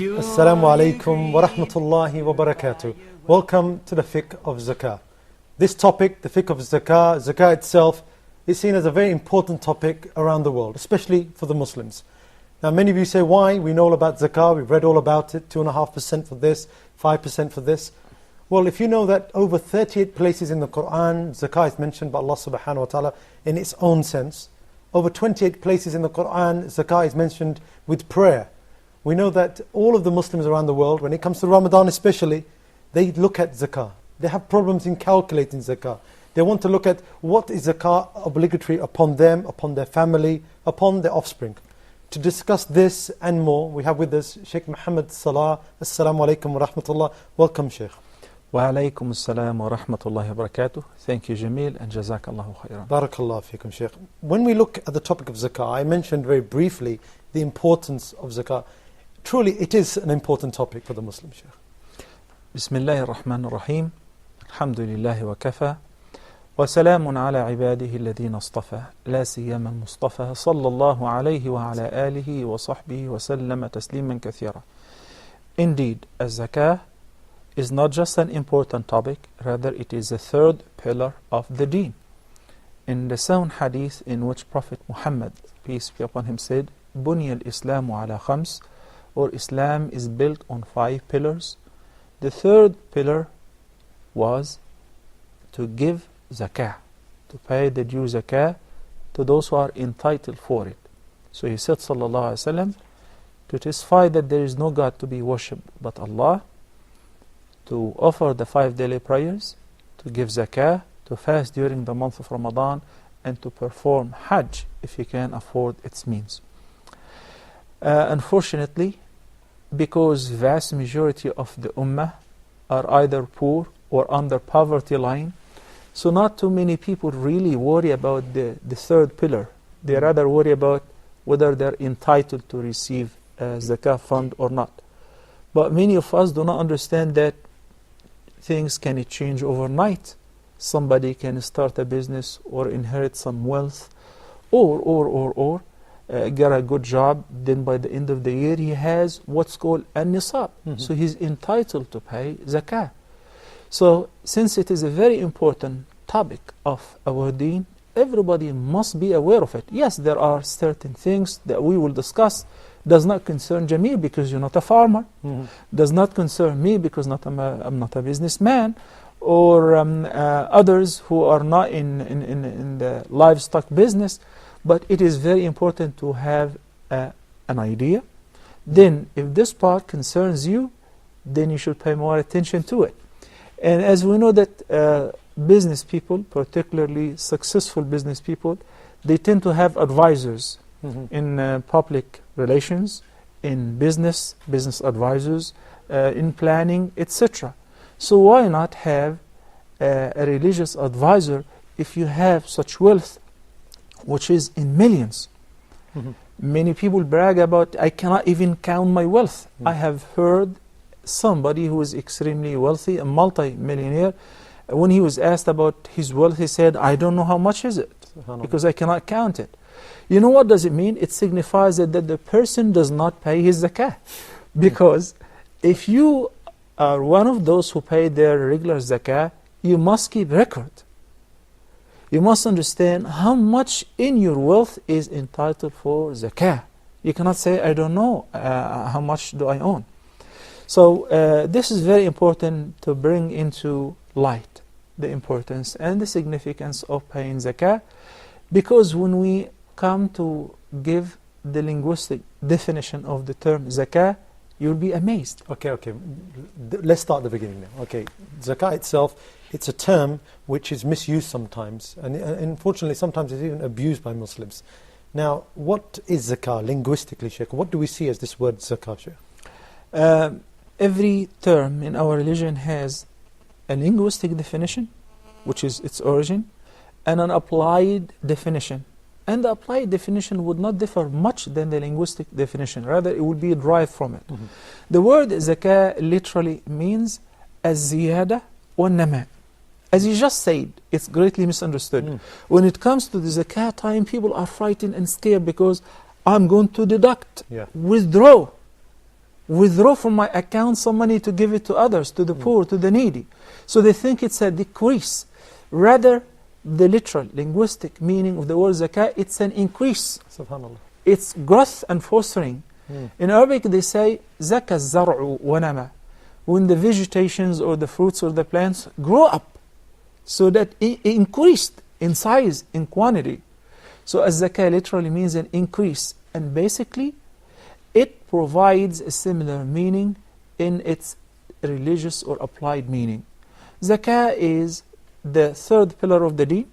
you. Assalamu alaikum wa rahmatullahi wa barakatuh. Welcome to the Fiqh of Zakah. This topic, the Fiqh of Zakah, Zakah itself, is seen as a very important topic around the world, especially for the Muslims. Now many of you say, why? We know all about Zakah, we've read all about it, 2.5% for this, 5% for this. Well, if you know that over 38 places in the Quran, Zakah is mentioned by Allah subhanahu wa ta'ala in its own sense. Over 28 places in the Quran, Zakah is mentioned with prayer. We know that all of the Muslims around the world, when it comes to Ramadan especially, they look at Zakah. They have problems in calculating Zakah. They want to look at what is Zakah obligatory upon them, upon their family, upon their offspring. To discuss this and more, we have with us Sheikh Muhammad Salah. Assalamu alaikum wa rahmatullah. Welcome, Sheikh. Wa alaikum assalam wa rahmatullahi wa barakatuh. Thank you, Jamil, and jazakallahu khairan. Barakallahu fikum, Sheikh. When we look at the topic of Zakah, I mentioned very briefly the importance of Zakah. Truly, it is an important topic for the Muslim, Sheikh. Bismillahir Rahmanir Rahim. Alhamdulillahi wa kafa. Wa salamun ala ibadihi alladhina istafa. La siyama al-Mustafa. Sallallahu alayhi wa ala alihi wa sahbihi wa sallama tasliman kathira. Indeed, az-zakah is not just an important topic, rather it is a third pillar of the deen. In the sound hadith in which Prophet Muhammad, peace be upon him, said, Bunya al-Islamu ala khams, or Islam is built on 5 pillars. The third pillar was to give zakah, to pay the due zakah to those who are entitled for it. So he said, sallallahu alaihi wasallam, to testify that there is no God to be worshipped but Allah, to offer the 5 daily prayers, to give zakah, to fast during the month of Ramadan, and to perform hajj if you can afford its means. Unfortunately, because vast majority of the ummah are either poor or under poverty line, so not too many people really worry about the third pillar. They rather worry about whether they're entitled to receive a zakah fund or not. But many of us do not understand that things can change overnight. Somebody can start a business or inherit some wealth or get a good job, then by the end of the year he has what's called a nisab. So he's entitled to pay zakah. So since it is a very important topic of our deen, everybody must be aware of it. Yes, there are certain things that we will discuss. Does not concern Jamil because you're not a farmer. Does not concern me because I'm not a businessman, or others who are not in the livestock business. But it is very important to have an idea. Then if this part concerns you, then you should pay more attention to it. And as we know that business people, particularly successful business people, they tend to have advisors in public relations, in business advisors, in planning, etc. So why not have a religious advisor if you have such wealth, which is in millions? Many people brag about, I cannot even count my wealth. I have heard somebody who is extremely wealthy, a multi-millionaire, when he was asked about his wealth, he said, I don't know how much is it, because I cannot count it. You know what does it mean? It signifies that the person does not pay his zakah. Because if you are one of those who pay their regular zakah, you must keep record. You must understand how much in your wealth is entitled for zakah. You cannot say, I don't know how much do I own. So this is very important to bring into light the importance and the significance of paying zakah, because when we come to give the linguistic definition of the term zakah, you'll be amazed. Okay. Let's start at the beginning now. Okay, zakah itself, it's a term which is misused sometimes, and unfortunately sometimes it's even abused by Muslims. Now, what is zakah linguistically, Sheikh? What do we see as this word zakah, Sheikh? Every term in our religion has a linguistic definition, which is its origin, and an applied definition. And the applied definition would not differ much than the linguistic definition. Rather, it would be derived from it. The word zakah literally means az-ziyada wa-nama. As you just said, it's greatly misunderstood. When it comes to the zakah time, people are frightened and scared because I'm going to deduct, withdraw. withdraw from my account some money to give it to others, to the poor, to the needy. So they think it's a decrease. Rather, the literal, linguistic meaning of the word zakah, it's an increase. Subhanallah. It's growth and fostering. In Arabic they say, zaka zar'u wa nama. When the vegetations or the fruits or the plants grow up, so that it increased in size, in quantity. So az-zakah literally means an increase. And basically, it provides a similar meaning in its religious or applied meaning. Zakah is the third pillar of the deen,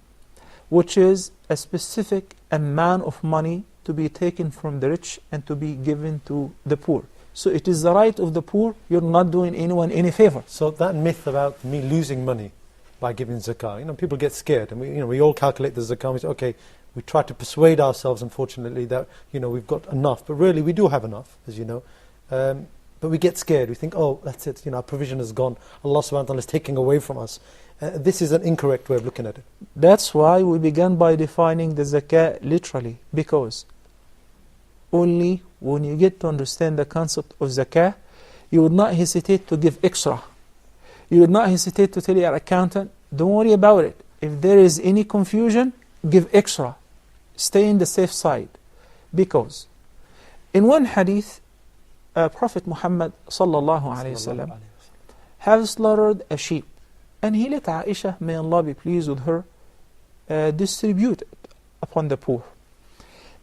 which is a specific amount of money to be taken from the rich and to be given to the poor. So it is the right of the poor. You're not doing anyone any favor. So that myth about me losing money by giving zakah, people get scared, and we all calculate the zakah. We say, okay, we try to persuade ourselves, unfortunately, that we've got enough, but really we do have enough, as you know. But we get scared. We think, oh, that's it. Our provision is gone. Allah subhanahu wa ta'ala is taking away from us. This is an incorrect way of looking at it. That's why we began by defining the zakah literally, because only when you get to understand the concept of zakah, you would not hesitate to give extra. You would not hesitate to tell your accountant, don't worry about it. If there is any confusion, give extra. Stay in the safe side. Because in one hadith, Prophet Muhammad sallallahu alayhi wasallam have slaughtered a sheep, and he let Aisha, may Allah be pleased with her, distribute it upon the poor.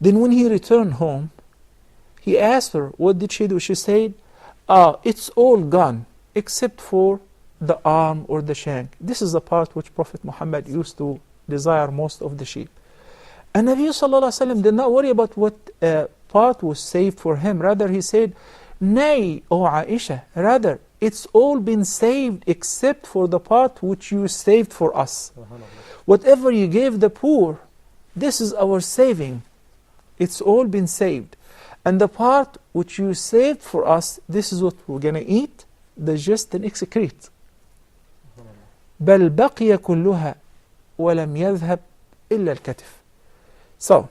Then when he returned home, he asked her, what did she do? She said, it's all gone except for the arm or the shank. This is the part which Prophet Muhammad used to desire most of the sheep. And Nabi sallallahu alayhi wa sallam did not worry about what part was saved for him. Rather, he said, nay, O Aisha, rather, it's all been saved except for the part which you saved for us. Whatever you gave the poor, this is our saving. It's all been saved. And the part which you saved for us, this is what we're going to eat, digest and excrete. بل بقي كلها ولم يذهب إلا الكتف. So,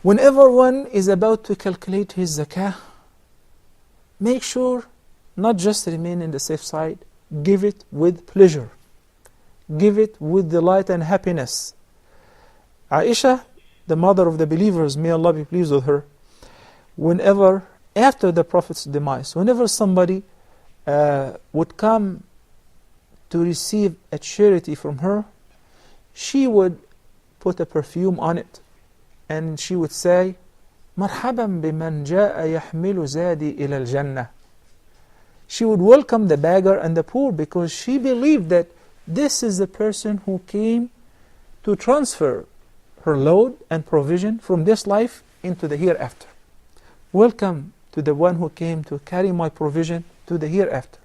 whenever one is about to calculate his zakah, make sure not just remain in the safe side, give it with pleasure. Give it with delight and happiness. Aisha, the mother of the believers, may Allah be pleased with her, whenever, after the Prophet's demise, whenever somebody would come to receive a charity from her, she would put a perfume on it, and she would say, مرحبا بمن جاء يحمل زادي إلى الجنة. She would welcome the beggar and the poor because she believed that this is the person who came to transfer her load and provision from this life into the hereafter. Welcome to the one who came to carry my provision to the hereafter.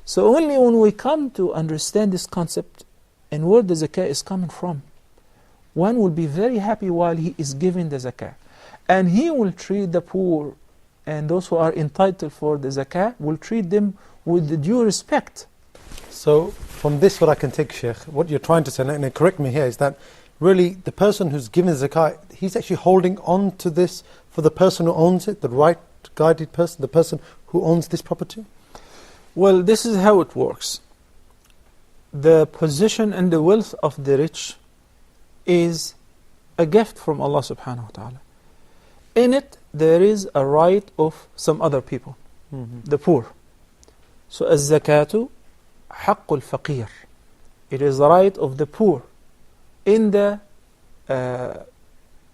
So only when we come to understand this concept and where the zakah is coming from, one will be very happy while he is giving the zakah. And he will treat the poor and those who are entitled for the zakah, will treat them with the due respect. So from this, what I can take, Sheikh, what you're trying to say, and correct me here, is that really the person who's given zakah, he's actually holding on to this for the person who owns it, the right guided person, the person who owns this property? Well, this is how it works. The position and the wealth of the rich is a gift from Allah subhanahu wa ta'ala. In it, there is a right of some other people, the poor. So, az-zakatu haqqul faqir. It is the right of the poor in the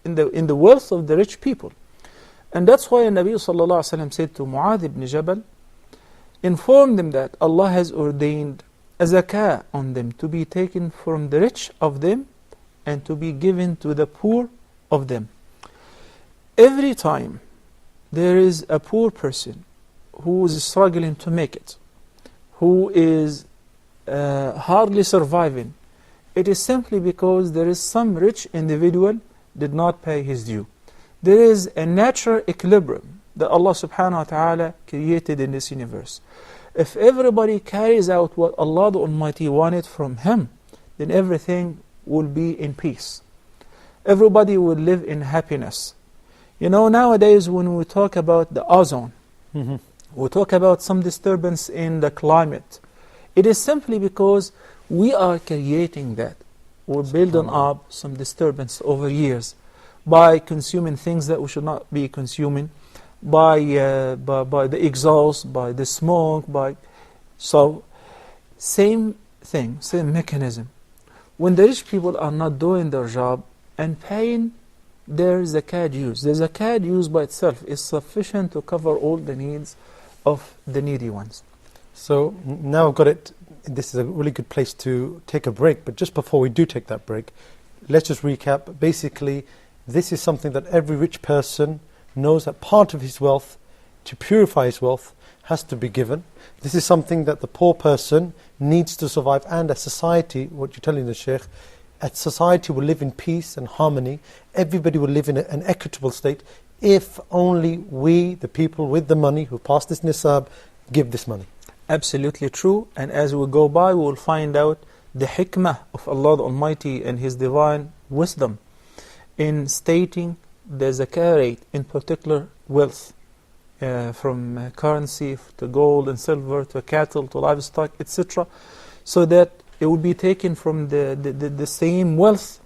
wealth of the rich people. And that's why Nabi sallallahu alaihi wasallam said to Mu'adh ibn Jabal, inform them that Allah has ordained a zakah on them to be taken from the rich of them and to be given to the poor of them. Every time there is a poor person who is struggling to make it, who is hardly surviving, it is simply because there is some rich individual did not pay his due. There is a natural equilibrium that Allah subhanahu wa ta'ala created in this universe. If everybody carries out what Allah the Almighty wanted from him, then everything will be in peace. Everybody will live in happiness. You know, nowadays when we talk about the ozone, Mhm. we talk about some disturbance in the climate, it is simply because we are creating that. We're building up some disturbance over years by consuming things that we should not be consuming, by the exhaust, by the smoke, so same thing, same mechanism. When the rich people are not doing their job and paying their zakat dues, the zakat dues by itself is sufficient to cover all the needs of the needy ones. So now I've got it. This is a really good place to take a break. But just before we do take that break, let's just recap. Basically, this is something that every rich person knows that part of his wealth, to purify his wealth, has to be given. This is something that the poor person needs to survive, and a society, what you're telling the Sheikh, a society will live in peace and harmony. Everybody will live in an equitable state if only we, the people with the money who pass this nisab, give this money. Absolutely true. And as we go by, we will find out the hikmah of Allah the Almighty and His divine wisdom in stating the zakah rate, in particular wealth, from currency to gold and silver to cattle to livestock, etc., so that it will be taken from the same wealth.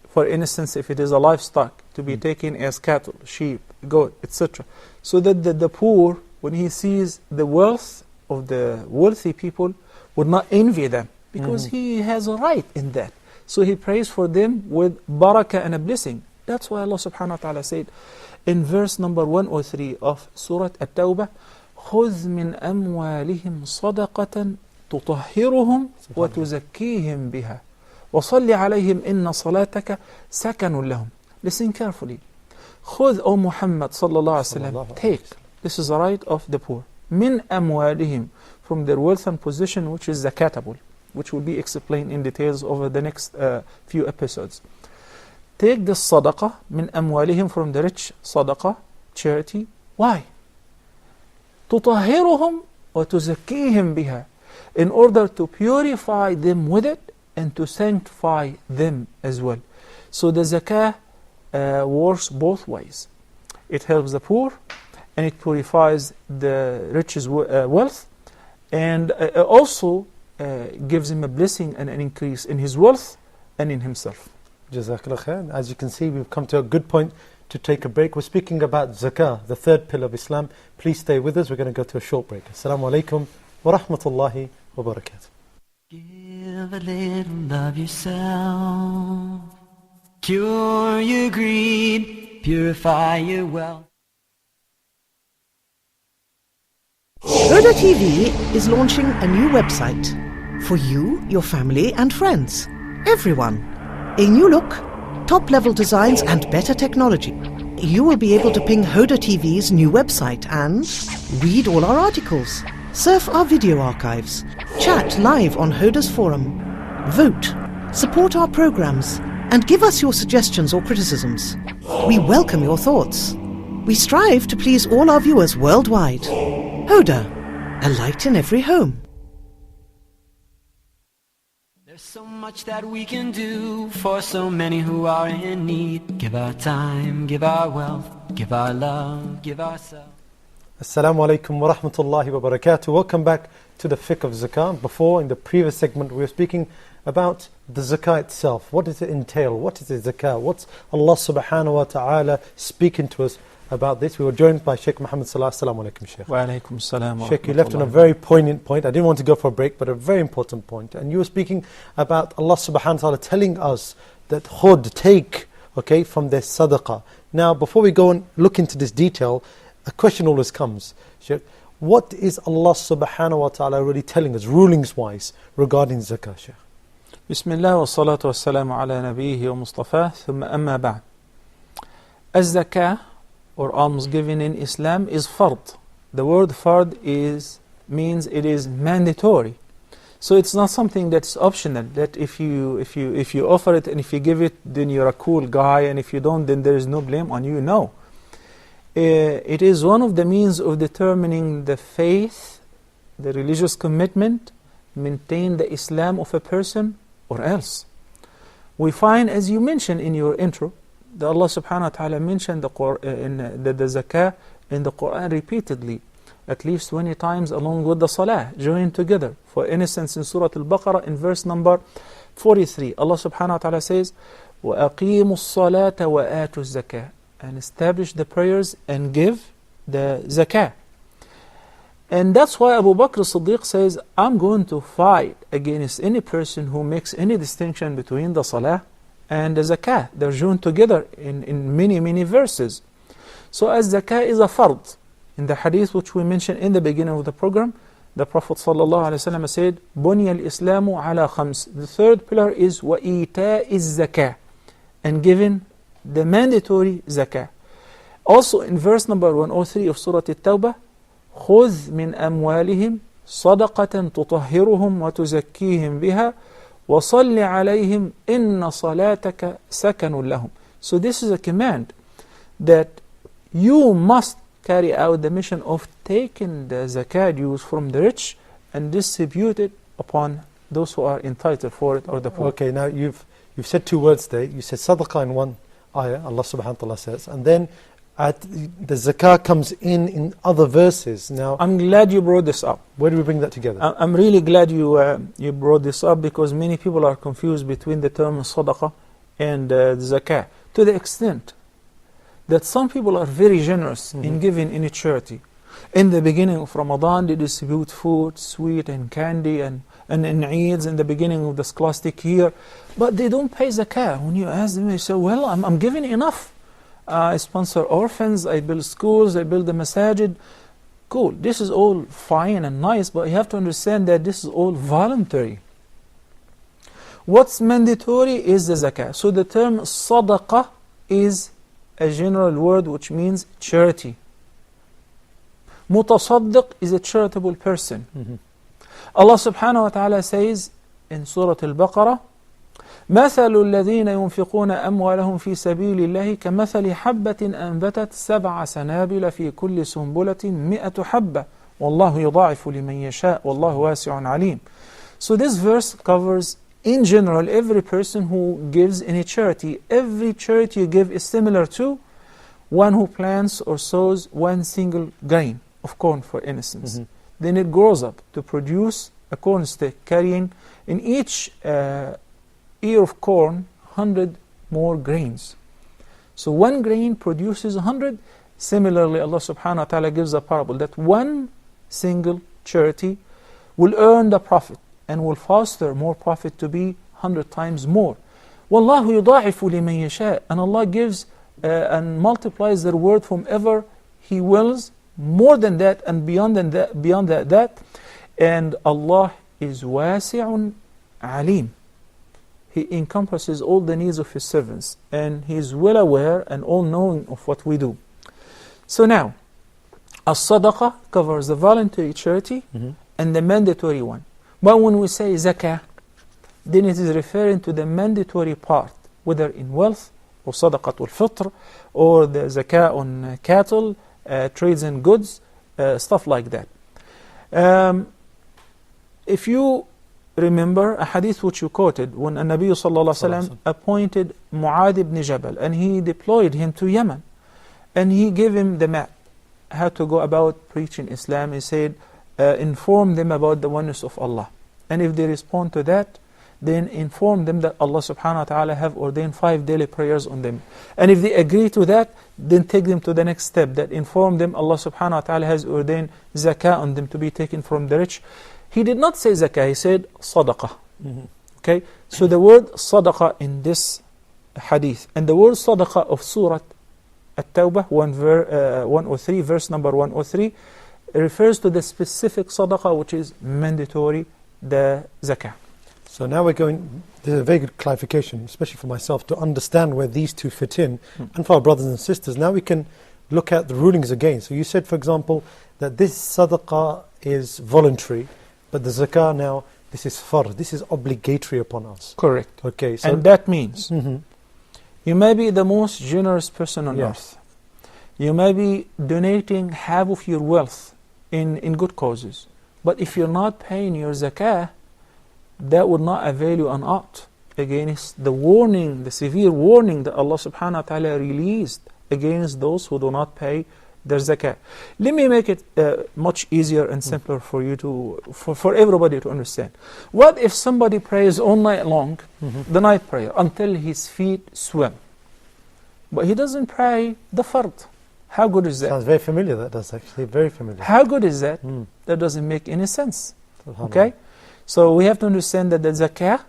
For instance, if it is a livestock, to be taken as cattle, sheep, goat, etc., so that the poor, when he sees the wealth of the wealthy people, would not envy them, because he has a right in that. So he prays for them with barakah and a blessing. That's why Allah subhanahu wa ta'ala said in verse number 103 of Surah At-Tawbah, خُذْ مِنْ أَمْوَالِهِمْ صَدَقَةً تُطَهِّرُهُمْ وَتُزَكِّيهِمْ بِهَا وَصَلِّ عَلَيْهِمْ إِنَّ صَلَاتَكَ سَكَنٌ لَهُمْ. Listen carefully. خُذْ, O Muhammad sallallahu alaihi wasallam, take. This is the right of the poor. مِنْ أَمْوَالِهِمْ, from their wealth and position, which is zakatable, which will be explained in details over the next few episodes. Take the sadaqah min amwalihim, from the rich, sadaqah, charity. Why? تُطَهِّرُهُمْ وَتُزَكِّيهِمْ بِهَا, in order to purify them with it and to sanctify them as well. So the zakah works both ways. It helps the poor and it purifies the rich's wealth, and also gives him a blessing and an increase in his wealth and in himself. Jazakallah khair. As you can see, we've come to a good point to take a break. We're speaking about zakah, the third pillar of Islam. Please stay with us. We're going to go to a short break. Assalamu alaikum wa rahmatullahi wa barakatuh. Give a little of yourself, cure your greed, purify your wealth. Huda TV is launching a new website for you, your family and friends. Everyone. A new look, top-level designs and better technology. You will be able to ping Huda TV's new website and read all our articles, surf our video archives, chat live on Huda's forum, vote, support our programs, and give us your suggestions or criticisms. We welcome your thoughts. We strive to please all our viewers worldwide. Huda, a light in every home. There's so much that we can do for so many who are in need. Give our time, give our wealth, give our love, give ourselves. Assalamu alaikum wa rahmatullahi wa barakatuh. Welcome back to the Fiqh of Zakah. Before, in the previous segment, we were speaking about the zakah itself. What does it entail? What is the zakah? What's Allah subhanahu wa ta'ala speaking to us about this? We were joined by Sheikh Muhammad Salah. Assalamu alaikum, Sheikh. Wa alaikum salam wa Sheikh, you left on a very poignant point. I didn't want to go for a break, but a very important point. And you were speaking about Allah subhanahu wa ta'ala telling us that khud, take, okay, from their sadaqah. Now, before we go and look into this detail, a question always comes, Sheikh, what is Allah subhanahu wa ta'ala really telling us, rulings-wise, regarding zakah, Sheikh? Bismillah wa salatu wa salamu ala nabihi wa mustafah, thumma amma ba'd. As-zakah, or alms giving in Islam, is fard. The word fard means it is mandatory. So it's not something that's optional, that if you offer it and if you give it, then you're a cool guy, and if you don't, then there is no blame on you. No. It is one of the means of determining the faith, the religious commitment, maintain the Islam of a person or else. We find, as you mentioned in your intro, that Allah subhanahu wa ta'ala mentioned the zakah in the Quran repeatedly, at least 20 times, along with the salah, joined together. For instance, in Surah Al-Baqarah, in verse number 43, Allah subhanahu wa ta'ala says, وَأَقِيمُوا الصَّلَاةَ وَآتُوا الزَّكَاةَ, and establish the prayers and give the zakah. And that's why Abu Bakr as-Siddiq says, I'm going to fight against any person who makes any distinction between the salah and the zakah. They're joined together in many, many verses. So as zakah is a fard, in the hadith which we mentioned in the beginning of the program, the Prophet ﷺ said, بُنِيَ الْإِسْلَامُ عَلَى خَمْسٍ. The third pillar is وَإِيتَاءِ الزَّكَاةِ, and giving the mandatory zakah. Also in verse number 103 of Surah At-Tawbah, خُذْ مِنْ أَمْوَالِهِمْ صَدَقَةً تُطَهِّرُهُمْ وَتُزَكِّيهِمْ بِهَا وَصَلِّ عَلَيْهِمْ إِنَّ صَلَاتَكَ سَكَنٌ لَهُمْ. So this is a command that you must carry out the mission of taking the zakah dues from the rich and distribute it upon those who are entitled for it, or the poor. Okay, now you've said two words there. You said sadaqah in one ayah, Allah subhanahu wa ta'ala says, and then the zakah comes in other verses. Now, I'm glad you brought this up. Where do we bring that together? I'm really glad you brought this up, because many people are confused between the term sadaqah and the zakah, to the extent that some people are very generous in giving any charity. In the beginning of Ramadan, they distribute food, sweet and candy, and in Eids, in the beginning of the scholastic year, but they don't pay zakah. When you ask them, they say, well, I'm giving enough. I sponsor orphans, I build schools, I build the masajid. Cool, this is all fine and nice, but you have to understand that this is all voluntary. What's mandatory is the zakah. So the term sadaqah is a general word which means charity. Mutasaddiq is a charitable person. Allah subhanahu wa ta'ala says in Surah Al-Baqarah, مثل الذين ينفقون أموالهم في سبيل الله كمثل حبة أنبتت 7 سنابل في كل سنبلة 100 حبة والله يضاعف لمن يشاء والله واسع عليم. So this verse covers in general every person who gives any charity. Every charity you give is similar to one who plants or sows one single grain of corn, for instance. Then it grows up to produce a corn stick carrying in each ear of corn 100 more grains. So one grain produces 100. Similarly, Allah subhanahu wa ta'ala gives a parable that one single charity will earn the profit and will foster more profit to be 100 times more. وَاللَّهُ يُضَاعِفُ لِمَنْ يَشَاءُ. And Allah gives and multiplies the reward whomever He wills, more than that and beyond that. And Allah is wasi'un alim. He encompasses all the needs of His servants, and He is well aware and all-knowing of what we do. So now, as-sadaqah covers the voluntary charity and the mandatory one. But when we say zakah, then it is referring to the mandatory part, whether in wealth, or sadaqatul fitr, or the zakah on cattle, trades and goods, stuff like that. If you remember a hadith which you quoted, when Nabi sallallahu alaihi wasallam appointed Mu'adh ibn Jabal, and he deployed him to Yemen, and he gave him the map, how to go about preaching Islam. He said, inform them about the oneness of Allah, and if they respond to that, then inform them that Allah subhanahu wa ta'ala have ordained 5 daily prayers on them. And if they agree to that, then take them to the next step, that inform them Allah subhanahu wa ta'ala has ordained zakah on them to be taken from the rich. He did not say zakah, he said sadaqah. Okay, so the word sadaqah in this hadith and the word sadaqah of Surah At-Tawbah 103, verse number 103, refers to the specific sadaqah which is mandatory, the zakah. So now we're going, there's a very good clarification, especially for myself, to understand where these two fit in, and for our brothers and sisters. Now we can look at the rulings again. So you said, for example, that this sadaqah is voluntary, but the zakah now, this is fard, this is obligatory upon us. Correct. Okay, so and that means you may be the most generous person on earth. You may be donating half of your wealth in good causes. But if you're not paying your zakah, that would not avail you an ought. against the warning, the severe warning that Allah subhanahu wa ta'ala released against those who do not pay their zakah. Let me make it much easier and simpler for you to, for everybody to understand. What if somebody prays all night long, the night prayer, until his feet swim, but he doesn't pray the fard? How good is that? Sounds very familiar, that does actually, very familiar. How good is that? That doesn't make any sense. Okay? So we have to understand that the zakah,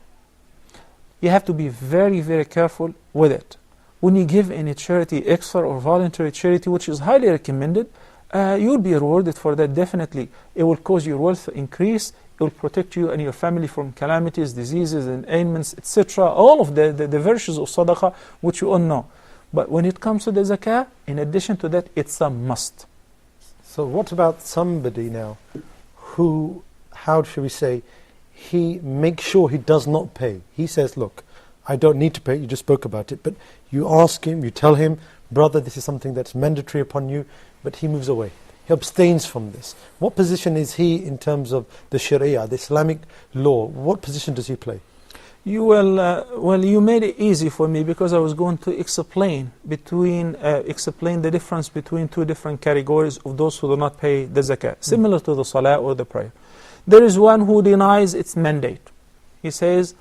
you have to be very, very careful with it. When you give any charity, extra or voluntary charity, which is highly recommended, you'll be rewarded for that definitely. It will cause your wealth to increase. It will protect you and your family from calamities, diseases, and ailments, etc. All of the virtues of sadaqah, which you all know. But when it comes to the zakah, in addition to that, it's a must. So what about somebody now who, how should we say, he makes sure he does not pay. He says, look, I don't need to pay, you just spoke about it, but you ask him, you tell him, brother, this is something that's mandatory upon you, but he moves away. He abstains from this. What position is he in terms of the Sharia, the Islamic law? What position does he play? You well, you made it easy for me because I was going to explain the difference between two different categories of those who do not pay the zakah, similar to the salah or the prayer. There is one who denies its mandate. He says,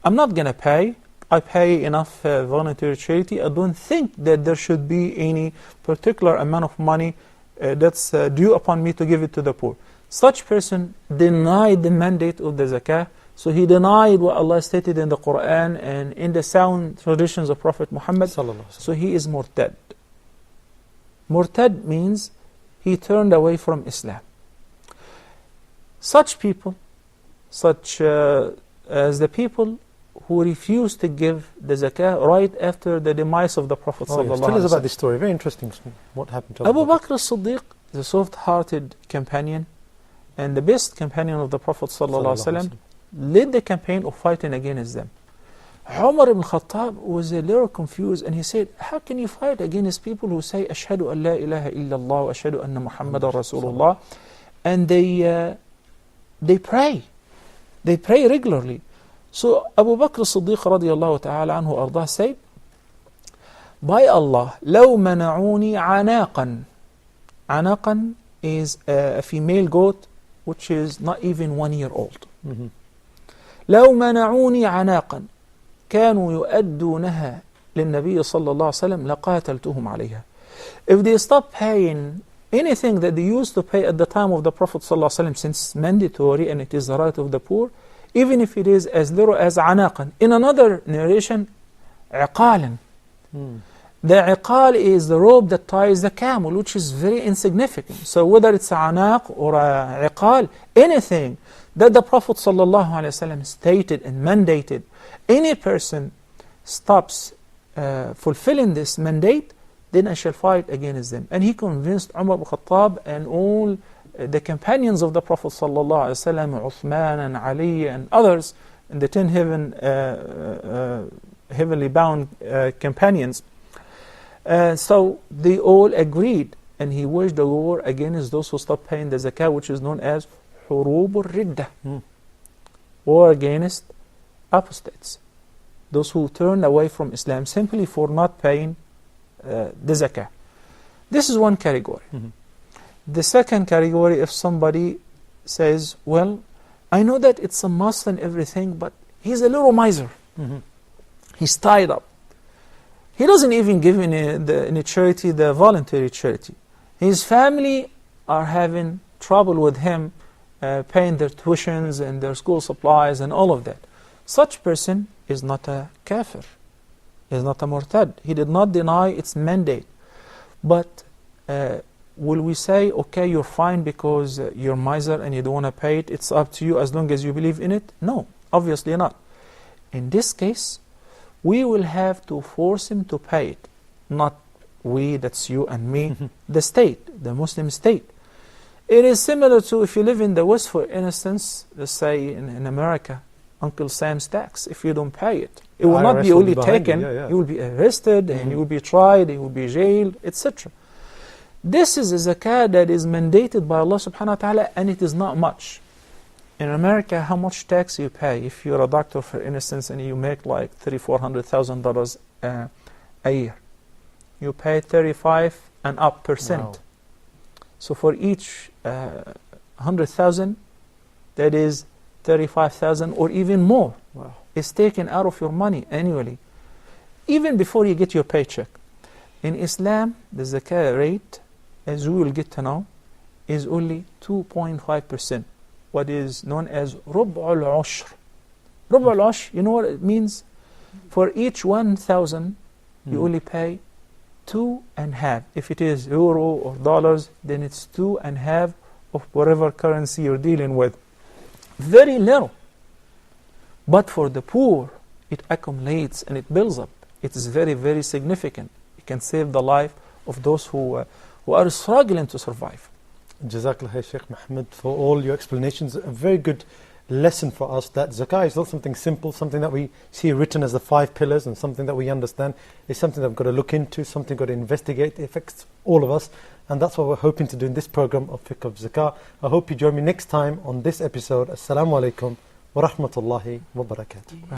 I'm not going to pay. I pay enough voluntary charity. I don't think that there should be any particular amount of money that's due upon me to give it to the poor. Such person denied the mandate of the zakah. So he denied what Allah stated in the Quran and in the sound traditions of Prophet Muhammad. So he is murtad. Murtad means he turned away from Islam. Such people, such as the people who refused to give the zakah right after the demise of the Prophet Tell us about this story, very interesting. What happened to Abu Bakr as-Siddiq, the soft-hearted companion and the best companion of the Prophet ﷺ, led the campaign of fighting against them. Umar ibn Khattab was a little confused and he said, how can you fight against people who say Ashhadu an la ilaha illallah wa ashhadu anna Muhammadan Rasulullah, and they pray regularly. So Abu Bakr as-Siddiq radiyallahu ta'ala anhu ardah said, by Allah, لو منعوني عناقا. Anaqan is a female goat which is not even 1 year old. لو منعوني عناقا كانوا يؤدونها للنبي صلى الله عليه وسلم لقاتلتهم عليها. If they stop paying anything that they used to pay at the time of the Prophet صلى الله عليه وسلم, since it's mandatory and it is the right of the poor, even if it is as little as عناقا. In another narration, عقالا. The iqal is the rope that ties the camel, which is very insignificant. So whether it's a anaq or a iqal, anything that the Prophet ﷺ stated and mandated, any person stops fulfilling this mandate, then I shall fight against them. And he convinced Umar ibn Khattab and all the companions of the Prophet ﷺ, Uthman and Ali and others, and the 10 heavenly bound companions. So they all agreed, and he waged a war against those who stopped paying the zakah, which is known as حروب الردة, war against apostates, those who turned away from Islam simply for not paying the zakah. This is one category. The second category, if somebody says, well, I know that it's a must and everything, but he's a little miser. He's tied up. He doesn't even give any charity, the voluntary charity. His family are having trouble with him paying their tuitions and their school supplies and all of that. Such person is not a kafir, is not a murtad. He did not deny its mandate. But will we say, okay, you're fine because you're miser and you don't want to pay it, it's up to you as long as you believe in it? No, obviously not. In this case, we will have to force him to pay it. Not we, that's you and me, the state, the Muslim state. It is similar to if you live in the West, for instance, let's say in America, Uncle Sam's tax. If you don't pay it, it will not be only taken, you will be arrested and you will be tried, you will be jailed, etc. This is a zakah that is mandated by Allah subhanahu wa ta'ala, and it is not much. In America, how much tax you pay? If you're a doctor, for instance, and you make like $300,000-$400,000 a year, you pay 35 and up percent. Wow. So for each 100,000, that is 35,000 or even more. Wow. Is taken out of your money annually, even before you get your paycheck. In Islam, the zakah rate, as we will get to know, is only 2.5%, what is known as rub'ul ushr. Rub'ul ushr, you know what it means? For each 1,000, you only pay 2.5. If it is euro or dollars, then it's 2.5 of whatever currency you're dealing with. Very little. But for the poor, it accumulates and it builds up. It is very, very significant. It can save the life of those who are struggling to survive. Jazakallah Shaykh Muhammad for all your explanations. A very good lesson for us that zakah is not something simple, something that we see written as the 5 pillars and something that we understand. It's something that we've got to look into, something we've got to investigate. It affects all of us, and that's what we're hoping to do in this program of Fiqh of Zakah. I hope you join me next time on this episode. Assalamu alaikum wa rahmatullahi wa barakatuh.